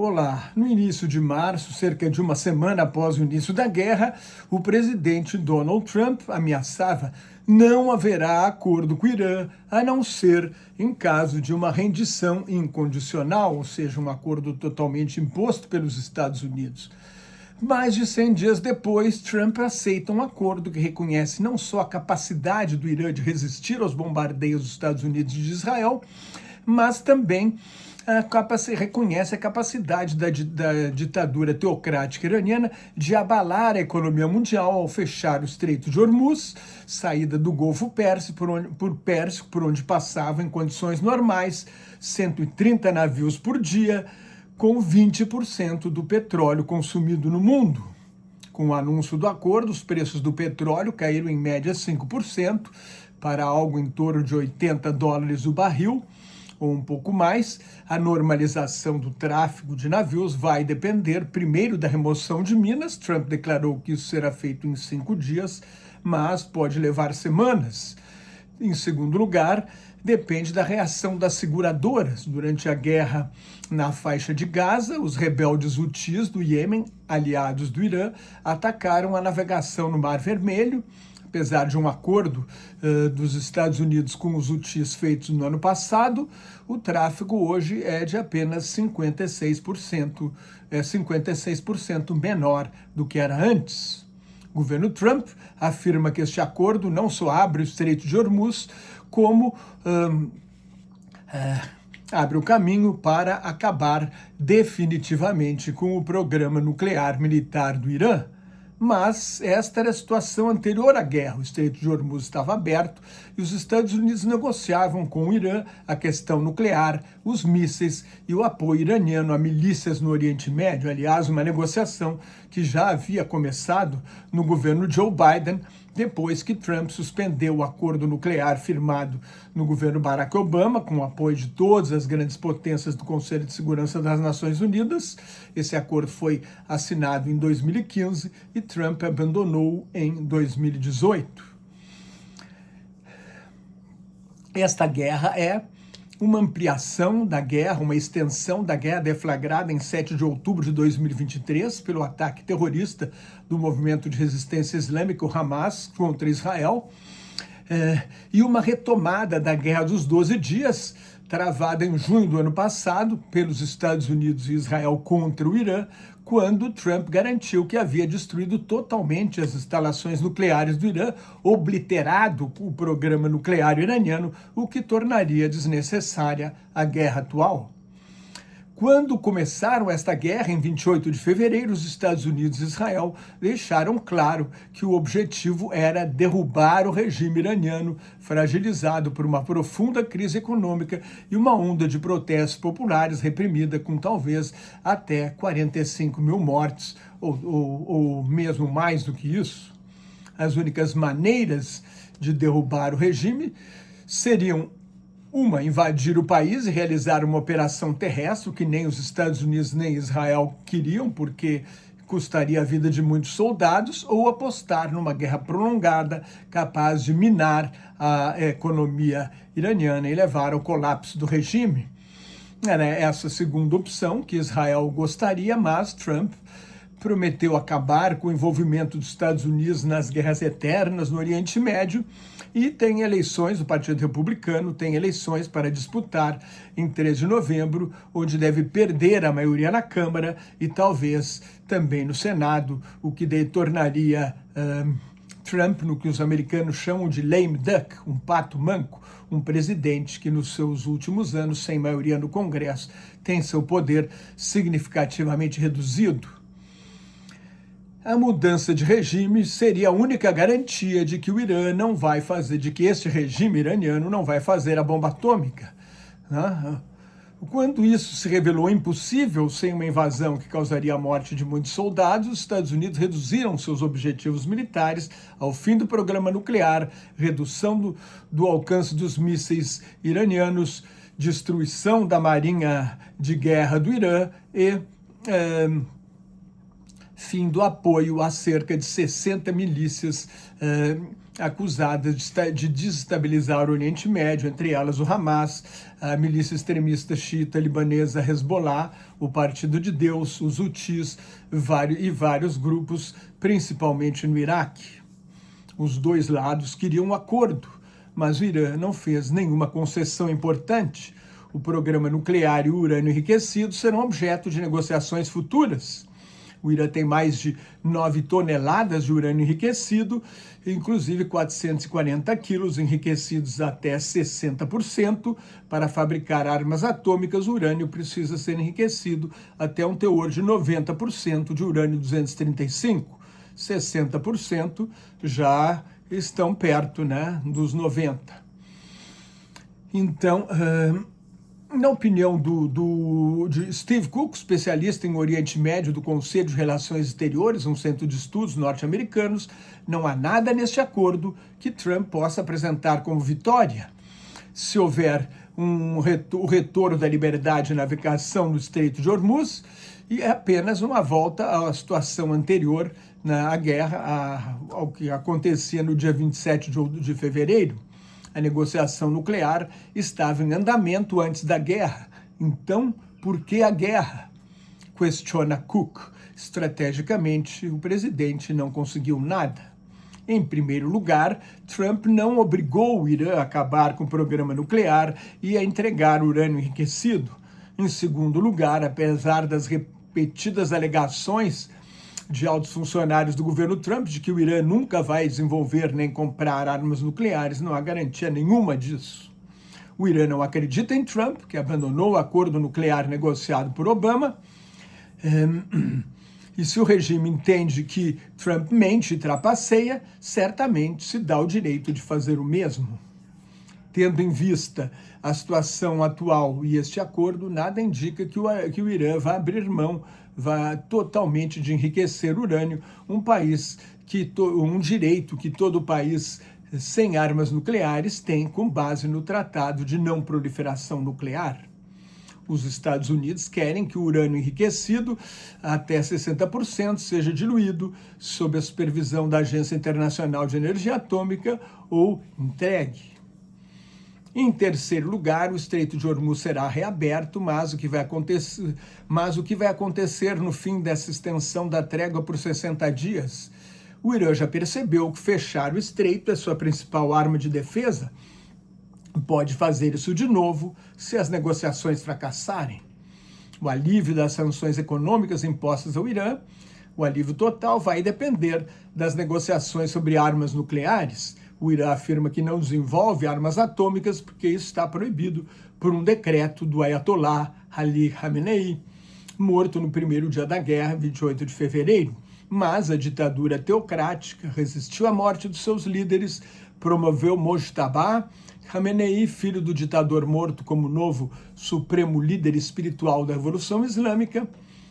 Olá, no início de março, cerca de uma semana após o início da guerra, o presidente Donald Trump ameaçava não haverá acordo com o Irã, a não ser em caso de uma rendição incondicional, ou seja, um acordo totalmente imposto pelos Estados Unidos. Mais de 100 dias depois, Trump aceita um acordo que reconhece não só a capacidade do Irã de resistir aos bombardeios dos Estados Unidos e de Israel, mas também reconhece a capacidade da ditadura teocrática iraniana de abalar a economia mundial ao fechar o Estreito de Hormuz, saída do Golfo Pérsico, por onde passavam em condições normais 130 navios por dia, com 20% do petróleo consumido no mundo. Com o anúncio do acordo, os preços do petróleo caíram em média 5%, para algo em torno de $80 o barril, ou um pouco mais. A normalização do tráfego de navios vai depender primeiro da remoção de minas. Trump declarou que isso será feito em 5 dias, mas pode levar semanas. Em segundo lugar, depende da reação das seguradoras. Durante a guerra na faixa de Gaza, os rebeldes Houthis do Iêmen, aliados do Irã, atacaram a navegação no Mar Vermelho. Apesar de um acordo dos Estados Unidos com os Houthis feitos no ano passado, o tráfego hoje é de apenas 56% menor do que era antes. O governo Trump afirma que este acordo não só abre o Estreito de Hormuz, como abre o caminho para acabar definitivamente com o programa nuclear militar do Irã. Mas esta era a situação anterior à guerra. O Estreito de Hormuz estava aberto e os Estados Unidos negociavam com o Irã a questão nuclear, os mísseis e o apoio iraniano a milícias no Oriente Médio. Aliás, uma negociação que já havia começado no governo Joe Biden, depois que Trump suspendeu o acordo nuclear firmado no governo Barack Obama, com o apoio de todas as grandes potências do Conselho de Segurança das Nações Unidas. Esse acordo foi assinado em 2015 e Trump abandonou em 2018. Esta guerra é uma ampliação da guerra, uma extensão da guerra deflagrada em 7 de outubro de 2023 pelo ataque terrorista do movimento de resistência islâmica, o Hamas, contra Israel, e uma retomada da Guerra dos 12 Dias, travada em junho do ano passado pelos Estados Unidos e Israel contra o Irã, quando Trump garantiu que havia destruído totalmente as instalações nucleares do Irã, obliterado o programa nuclear iraniano, o que tornaria desnecessária a guerra atual. Quando começaram esta guerra, em 28 de fevereiro, os Estados Unidos e Israel deixaram claro que o objetivo era derrubar o regime iraniano, fragilizado por uma profunda crise econômica e uma onda de protestos populares reprimida com talvez até 45 mil mortes, ou mesmo mais do que isso. As únicas maneiras de derrubar o regime seriam invadir o país e realizar uma operação terrestre, que nem os Estados Unidos nem Israel queriam, porque custaria a vida de muitos soldados, ou apostar numa guerra prolongada, capaz de minar a economia iraniana e levar ao colapso do regime. Era essa segunda opção que Israel gostaria, mas Trump prometeu acabar com o envolvimento dos Estados Unidos nas guerras eternas no Oriente Médio e tem eleições, o Partido Republicano tem eleições para disputar em 3 de novembro, onde deve perder a maioria na Câmara e talvez também no Senado, o que tornaria Trump no que os americanos chamam de lame duck, um pato manco, um presidente que nos seus últimos anos, sem maioria no Congresso, tem seu poder significativamente reduzido. A mudança de regime seria a única garantia de que o Irã não vai fazer, de que este regime iraniano não vai fazer a bomba atômica. Quando isso se revelou impossível sem uma invasão que causaria a morte de muitos soldados, os Estados Unidos reduziram seus objetivos militares ao fim do programa nuclear, redução do alcance dos mísseis iranianos, destruição da marinha de guerra do Irã e fim do apoio a cerca de 60 milícias acusadas de desestabilizar o Oriente Médio, entre elas o Hamas, a milícia extremista xiita libanesa Hezbollah, o Partido de Deus, os Houthis e vários grupos, principalmente no Iraque. Os dois lados queriam um acordo, mas o Irã não fez nenhuma concessão importante. O programa nuclear e o urânio enriquecido serão objeto de negociações futuras. O Irã tem mais de 9 toneladas de urânio enriquecido, inclusive 440 quilos enriquecidos até 60%. Para fabricar armas atômicas, o urânio precisa ser enriquecido até um teor de 90% de urânio 235. 60% já estão perto, né, dos 90%. Então, na opinião de Steve Cook, especialista em Oriente Médio do Conselho de Relações Exteriores, um centro de estudos norte-americanos, não há nada neste acordo que Trump possa apresentar como vitória. Se houver o retorno da liberdade de navegação no Estreito de Hormuz, e é apenas uma volta à situação anterior à guerra, ao que acontecia no dia 27 de fevereiro. A negociação nuclear estava em andamento antes da guerra. Então, por que a guerra? Questiona Cook. Estrategicamente, o presidente não conseguiu nada. Em primeiro lugar, Trump não obrigou o Irã a acabar com o programa nuclear e a entregar urânio enriquecido. Em segundo lugar, apesar das repetidas alegações de altos funcionários do governo Trump de que o Irã nunca vai desenvolver nem comprar armas nucleares, não há garantia nenhuma disso. O Irã não acredita em Trump, que abandonou o acordo nuclear negociado por Obama, e se o regime entende que Trump mente e trapaceia, certamente se dá o direito de fazer o mesmo. Tendo em vista a situação atual e este acordo, nada indica que o Irã vá abrir mão totalmente de enriquecer urânio, um direito que todo país sem armas nucleares tem com base no Tratado de Não Proliferação Nuclear. Os Estados Unidos querem que o urânio enriquecido até 60% seja diluído sob a supervisão da Agência Internacional de Energia Atômica ou entregue. Em terceiro lugar, o Estreito de Hormuz será reaberto, mas o que vai acontecer no fim dessa extensão da trégua por 60 dias? O Irã já percebeu que fechar o estreito é sua principal arma de defesa. Pode fazer isso de novo se as negociações fracassarem. O alívio das sanções econômicas impostas ao Irã, o alívio total vai depender das negociações sobre armas nucleares. O Irã afirma que não desenvolve armas atômicas porque isso está proibido por um decreto do Ayatollah Ali Khamenei, morto no primeiro dia da guerra, 28 de fevereiro. Mas a ditadura teocrática resistiu à morte dos seus líderes, promoveu Mojtaba Khamenei, filho do ditador morto, como novo supremo líder espiritual da Revolução Islâmica.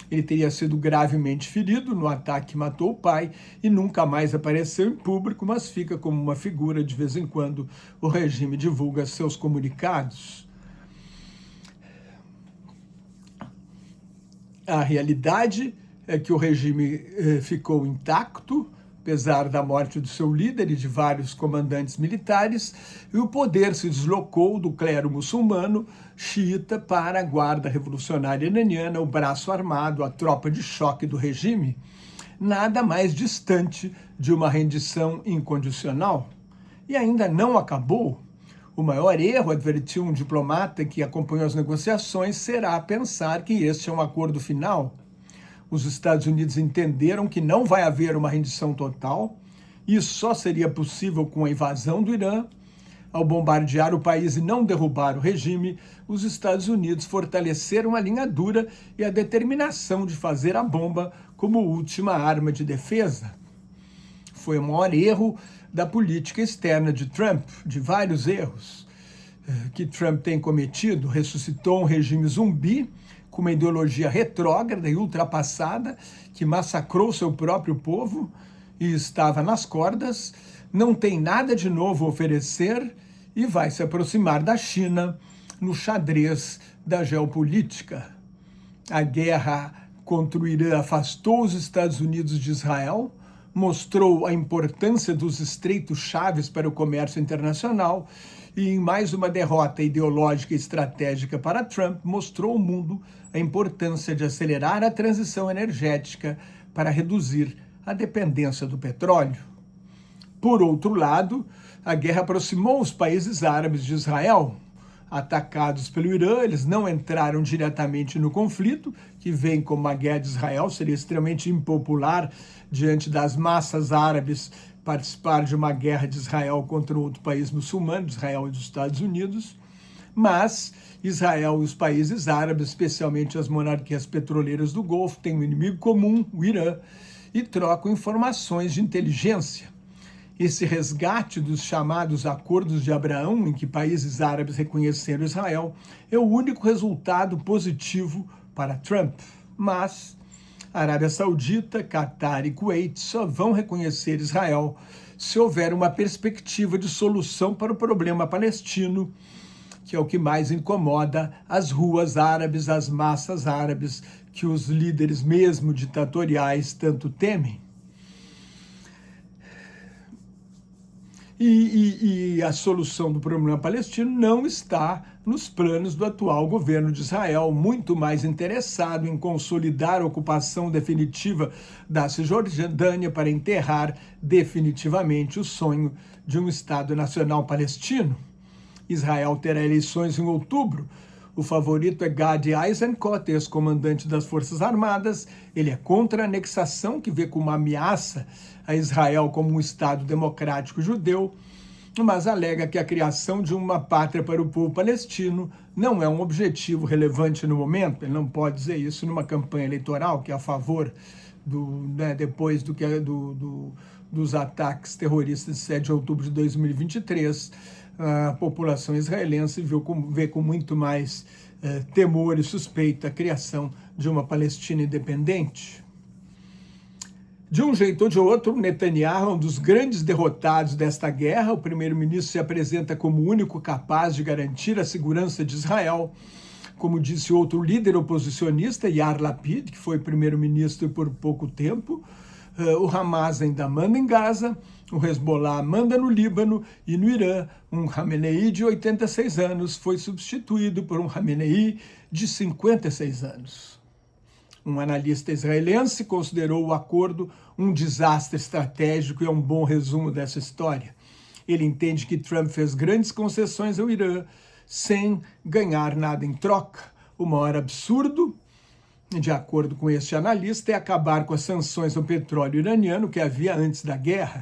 Ele teria sido gravemente ferido no ataque que matou o pai e nunca mais apareceu em público, mas fica como uma figura. De vez em quando o regime divulga seus comunicados. A realidade é que o regime ficou intacto, apesar da morte do seu líder e de vários comandantes militares, e o poder se deslocou do clero muçulmano xiita para a Guarda Revolucionária Iraniana, o braço armado, a tropa de choque do regime, nada mais distante de uma rendição incondicional. E ainda não acabou. O maior erro, advertiu um diplomata que acompanhou as negociações, será pensar que este é um acordo final. Os Estados Unidos entenderam que não vai haver uma rendição total. Isso só seria possível com a invasão do Irã. Ao bombardear o país e não derrubar o regime, os Estados Unidos fortaleceram a linha dura e a determinação de fazer a bomba como última arma de defesa. Foi o maior erro da política externa de Trump, de vários erros que Trump tem cometido. Ressuscitou um regime zumbi, com uma ideologia retrógrada e ultrapassada, que massacrou seu próprio povo e estava nas cordas, não tem nada de novo a oferecer e vai se aproximar da China no xadrez da geopolítica. A guerra contra o Irã afastou os Estados Unidos de Israel, mostrou a importância dos estreitos chaves para o comércio internacional e, em mais uma derrota ideológica e estratégica para Trump, mostrou ao mundo a importância de acelerar a transição energética para reduzir a dependência do petróleo. Por outro lado, a guerra aproximou os países árabes de Israel. Atacados pelo Irã, eles não entraram diretamente no conflito, que vem como a guerra de Israel. Seria extremamente impopular diante das massas árabes participar de uma guerra de Israel contra outro país muçulmano, de Israel e dos Estados Unidos. Mas Israel e os países árabes, especialmente as monarquias petroleiras do Golfo, têm um inimigo comum, o Irã, e trocam informações de inteligência. Esse resgate dos chamados Acordos de Abraão, em que países árabes reconheceram Israel, é o único resultado positivo para Trump. Mas a Arábia Saudita, Catar e Kuwait só vão reconhecer Israel se houver uma perspectiva de solução para o problema palestino, que é o que mais incomoda as ruas árabes, as massas árabes, que os líderes mesmo ditatoriais tanto temem. E a solução do problema palestino não está nos planos do atual governo de Israel, muito mais interessado em consolidar a ocupação definitiva da Cisjordânia para enterrar definitivamente o sonho de um Estado nacional palestino. Israel terá eleições em outubro. O favorito é Gadi Eisenkot, ex-comandante das Forças Armadas. Ele é contra a anexação, que vê como uma ameaça a Israel como um Estado democrático judeu, mas alega que a criação de uma pátria para o povo palestino não é um objetivo relevante no momento. Ele não pode dizer isso numa campanha eleitoral, que é a favor depois dos ataques terroristas de 7 de outubro de 2023, a população israelense vê com muito mais temor e suspeita a criação de uma Palestina independente. De um jeito ou de outro, Netanyahu é um dos grandes derrotados desta guerra. O primeiro-ministro se apresenta como o único capaz de garantir a segurança de Israel. Como disse outro líder oposicionista, Yair Lapid, que foi primeiro-ministro por pouco tempo, o Hamas ainda manda em Gaza, o Hezbollah manda no Líbano e no Irã. Um Khamenei de 86 anos foi substituído por um Khamenei de 56 anos. Um analista israelense considerou o acordo um desastre estratégico e é um bom resumo dessa história. Ele entende que Trump fez grandes concessões ao Irã sem ganhar nada em troca. O maior absurdo, de acordo com este analista, é acabar com as sanções ao petróleo iraniano que havia antes da guerra.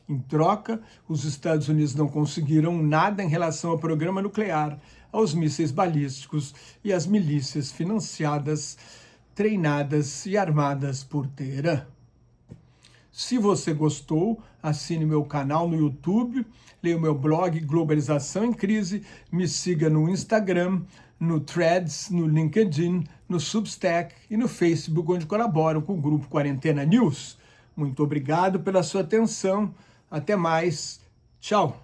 Em troca, os Estados Unidos não conseguiram nada em relação ao programa nuclear, aos mísseis balísticos e às milícias financiadas, treinadas e armadas por Teherã. Se você gostou, assine meu canal no YouTube, leia o meu blog Globalização em Crise, me siga no Instagram, no Threads, no LinkedIn, no Substack e no Facebook, onde colaboro com o Grupo Quarentena News. Muito obrigado pela sua atenção. Até mais. Tchau.